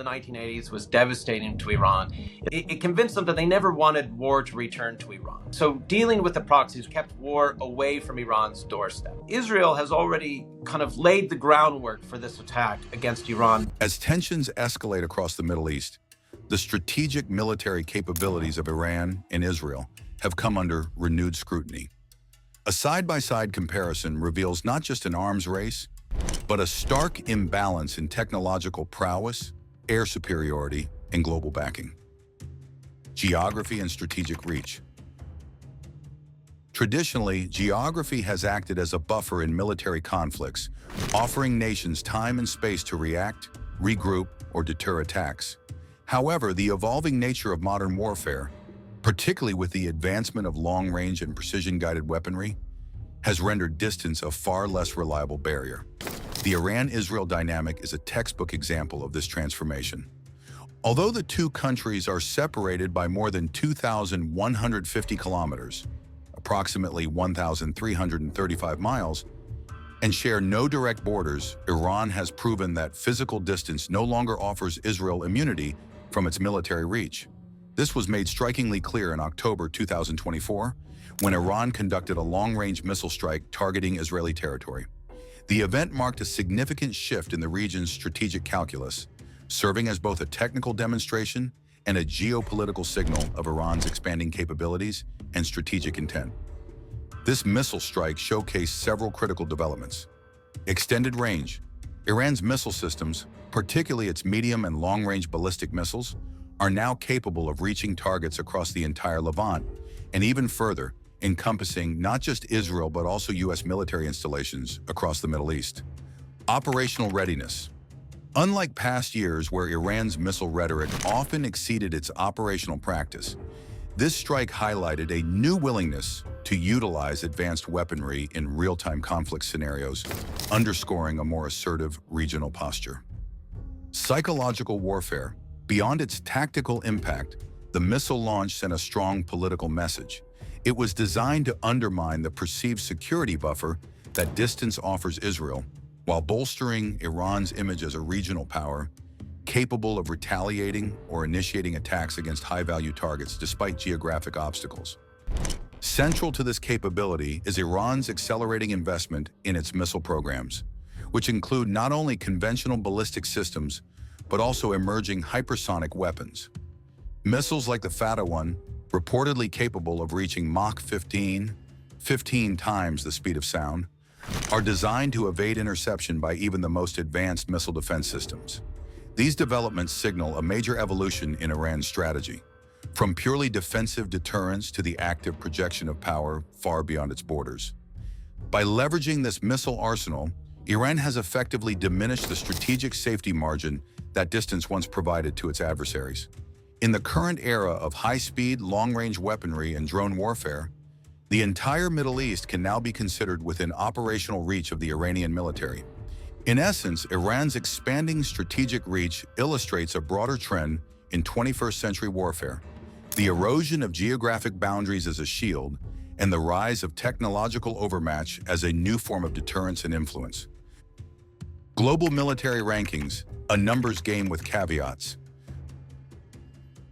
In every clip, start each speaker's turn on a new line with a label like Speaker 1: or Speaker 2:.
Speaker 1: the 1980s was devastating to Iran. It convinced them that they never wanted war to return to Iran. So dealing with the proxies kept war away from Iran's doorstep. Israel has already kind of laid the groundwork for this attack against Iran.
Speaker 2: As tensions escalate across the Middle East, the strategic military capabilities of Iran and Israel have come under renewed scrutiny. A side-by-side comparison reveals not just an arms race, but a stark imbalance in technological prowess, air superiority, and global backing. Geography and strategic reach. Traditionally, geography has acted as a buffer in military conflicts, offering nations time and space to react, regroup, or deter attacks. However, the evolving nature of modern warfare, particularly with the advancement of long-range and precision-guided weaponry, has rendered distance a far less reliable barrier. The Iran-Israel dynamic is a textbook example of this transformation. Although the two countries are separated by more than 2,150 kilometers, approximately 1,335 miles, and share no direct borders, Iran has proven that physical distance no longer offers Israel immunity from its military reach. This was made strikingly clear in October 2024, when Iran conducted a long-range missile strike targeting Israeli territory. The event marked a significant shift in the region's strategic calculus, serving as both a technical demonstration and a geopolitical signal of Iran's expanding capabilities and strategic intent. This missile strike showcased several critical developments. Extended range. Iran's missile systems, particularly its medium and long-range ballistic missiles, are now capable of reaching targets across the entire Levant and even further, encompassing not just Israel but also U.S. military installations across the Middle East. Operational readiness. Unlike past years where Iran's missile rhetoric often exceeded its operational practice, this strike highlighted a new willingness to utilize advanced weaponry in real-time conflict scenarios, underscoring a more assertive regional posture. Psychological warfare. Beyond its tactical impact, the missile launch sent a strong political message. It was designed to undermine the perceived security buffer that distance offers Israel, while bolstering Iran's image as a regional power, capable of retaliating or initiating attacks against high-value targets despite geographic obstacles. Central to this capability is Iran's accelerating investment in its missile programs, which include not only conventional ballistic systems, but also emerging hypersonic weapons. Missiles like the Fattah one, reportedly capable of reaching Mach 15 times the speed of sound, are designed to evade interception by even the most advanced missile defense systems. These developments signal a major evolution in Iran's strategy, from purely defensive deterrence to the active projection of power far beyond its borders. By leveraging this missile arsenal, Iran has effectively diminished the strategic safety margin that distance once provided to its adversaries. In the current era of high-speed, long-range weaponry and drone warfare, the entire Middle East can now be considered within operational reach of the Iranian military. In essence, Iran's expanding strategic reach illustrates a broader trend in 21st century warfare: the erosion of geographic boundaries as a shield, and the rise of technological overmatch as a new form of deterrence and influence. Global military rankings, a numbers game with caveats.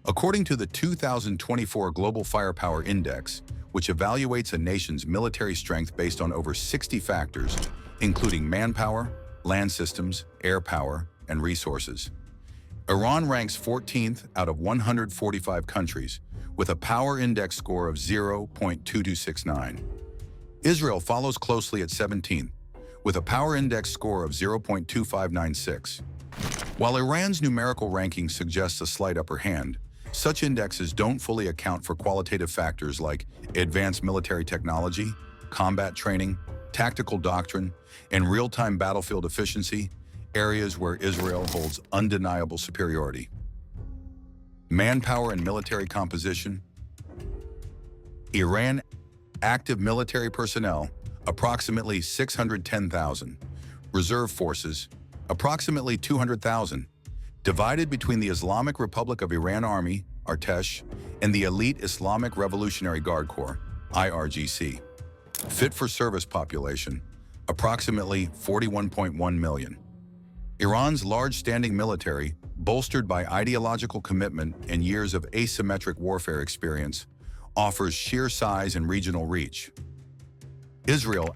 Speaker 2: According to the 2024 Global Firepower Index, which evaluates a nation's military strength based on over 60 factors, including manpower, land systems, air power, and resources, Iran ranks 14th out of 145 countries, with a power index score of 0.2269. Israel follows closely at 17th, with a power index score of 0.2596. While Iran's numerical ranking suggests a slight upper hand, such indexes don't fully account for qualitative factors like advanced military technology, combat training, tactical doctrine, and real-time battlefield efficiency, areas where Israel holds undeniable superiority. Manpower and military composition. Iran active military personnel, approximately 610,000. Reserve forces, approximately 200,000. Divided between the Islamic Republic of Iran Army, Artesh, and the Elite Islamic Revolutionary Guard Corps, IRGC. Fit for service population, approximately 41.1 million. Iran's large standing military, bolstered by ideological commitment and years of asymmetric warfare experience, offers sheer size and regional reach. Israel,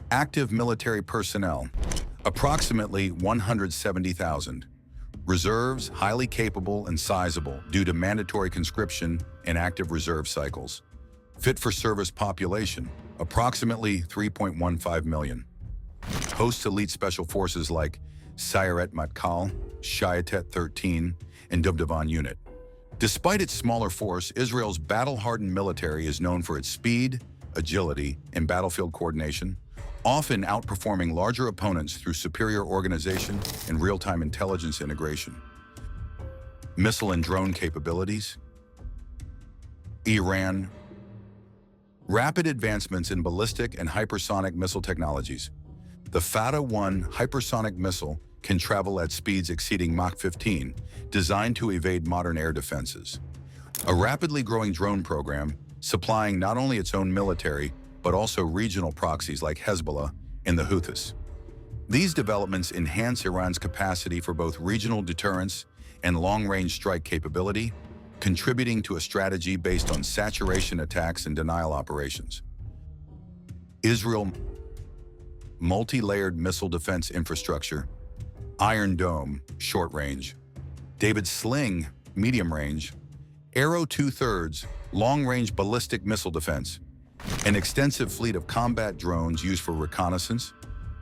Speaker 2: active military personnel, approximately 170,000. Reserves, highly capable and sizable due to mandatory conscription and active reserve cycles. Fit-for-service population, approximately 3.15 million. Hosts elite special forces like Sayeret Matkal, Shayatet 13, and Dubdovan Unit. Despite its smaller force, Israel's battle-hardened military is known for its speed, agility, and battlefield coordination, often outperforming larger opponents through superior organization and real-time intelligence integration. Missile and drone capabilities. Iran. Rapid advancements in ballistic and hypersonic missile technologies. The Fattah-1 hypersonic missile can travel at speeds exceeding Mach 15, designed to evade modern air defenses. A rapidly growing drone program, supplying not only its own military, but also regional proxies like Hezbollah and the Houthis. These developments enhance Iran's capacity for both regional deterrence and long-range strike capability, contributing to a strategy based on saturation attacks and denial operations. Israel multi-layered missile defense infrastructure, Iron Dome, short range, David Sling, medium range, Arrow 2/3, long-range ballistic missile defense, an extensive fleet of combat drones used for reconnaissance,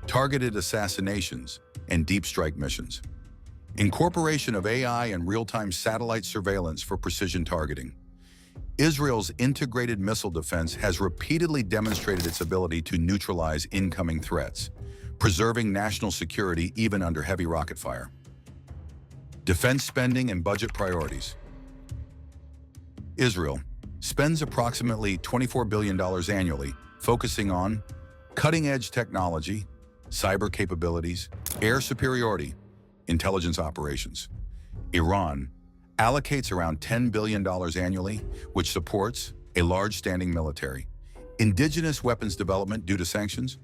Speaker 2: targeted assassinations, and deep strike missions. Incorporation of AI and real-time satellite surveillance for precision targeting. Israel's integrated missile defense has repeatedly demonstrated its ability to neutralize incoming threats, preserving national security even under heavy rocket fire. Defense spending and budget priorities. Israel spends approximately $24 billion annually, focusing on cutting-edge technology, cyber capabilities, air superiority, intelligence operations. Iran allocates around $10 billion annually, which supports a large standing military, indigenous weapons development due to sanctions,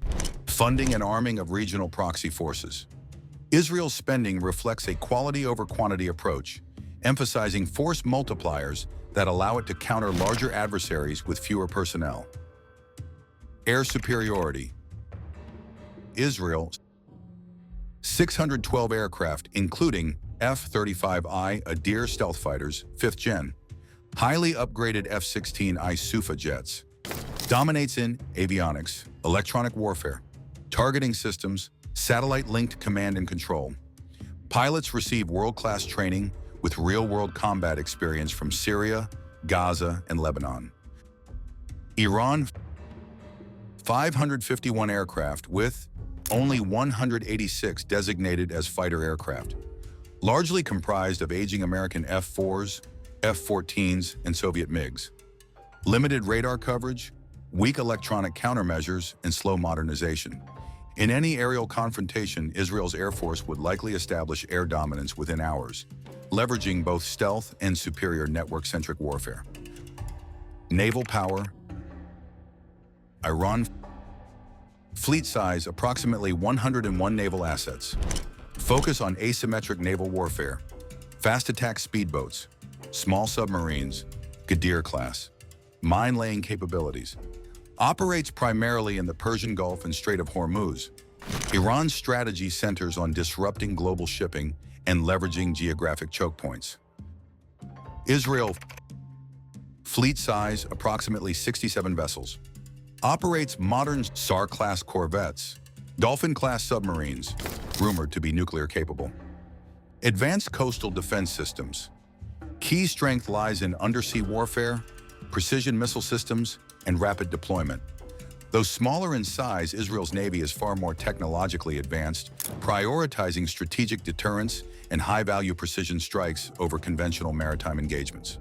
Speaker 2: funding and arming of regional proxy forces. Israel's spending reflects a quality over quantity approach, emphasizing force multipliers that allow it to counter larger adversaries with fewer personnel. Air superiority. Israel 612 aircraft, including F-35I Adir stealth fighters, 5th gen, highly upgraded F-16I Sufa jets, dominates in avionics, electronic warfare, targeting systems, satellite-linked command and control. Pilots receive world-class training with real-world combat experience from Syria, Gaza, and Lebanon. Iran 551 aircraft with only 186 designated as fighter aircraft, largely comprised of aging American F-4s, F-14s, and Soviet MiGs. Limited radar coverage, weak electronic countermeasures, and slow modernization. In any aerial confrontation, Israel's Air Force would likely establish air dominance within hours, leveraging both stealth and superior network-centric warfare. Naval power. Iran fleet size approximately 101 naval assets. Focus on asymmetric naval warfare, fast attack speedboats, small submarines, Adir class, mine-laying capabilities. Operates primarily in the Persian Gulf and Strait of Hormuz. Iran's strategy centers on disrupting global shipping and leveraging geographic choke points. Israel fleet size approximately 67 vessels. Operates modern SAR-class corvettes, Dolphin-class submarines, rumored to be nuclear capable. Advanced coastal defense systems. Key strength lies in undersea warfare, precision missile systems, and rapid deployment. Though smaller in size, Israel's Navy is far more technologically advanced, prioritizing strategic deterrence and high-value precision strikes over conventional maritime engagements.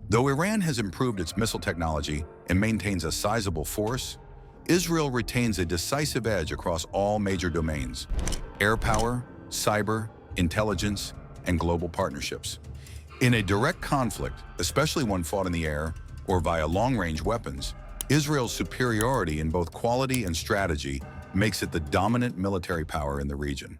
Speaker 2: Though Iran has improved its missile technology and maintains a sizable force, Israel retains a decisive edge across all major domains: air power, cyber, intelligence, and global partnerships. In a direct conflict, especially one fought in the air or via long-range weapons, Israel's superiority in both quality and strategy makes it the dominant military power in the region.